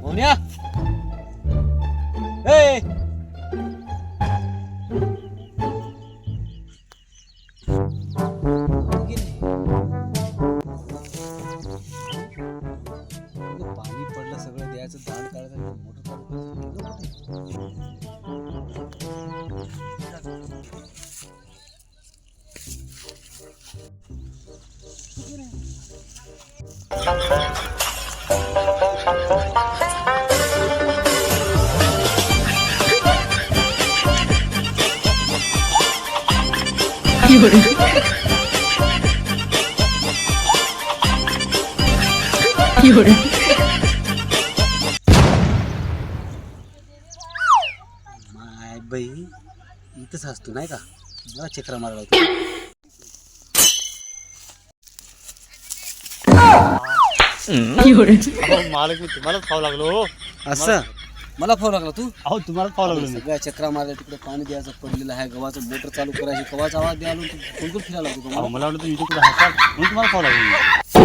मोन्या ए पाणी पडलं सगळं द्यायचं दाण काढायचं मोटर चालू माय बाई इथंच असतो नाही का मला चक्रा मारायला होता. मालक मी तुम्हालाच खाऊ लागलो. असं मला फोन लागला तू अहो तुम्हालाच खाऊ लागलो. सगळ्या चक्रा मारल्या तिकडे पाणी द्यायचं पडलेलं आहे गव्हाचं मोटर चालू करायची कवाचा आवाज द्यायला कोण फिरायला लागतो मला वाटलं तुम्ही कुठे हसाल म्हणून तुम्हाला खाऊ लागलो.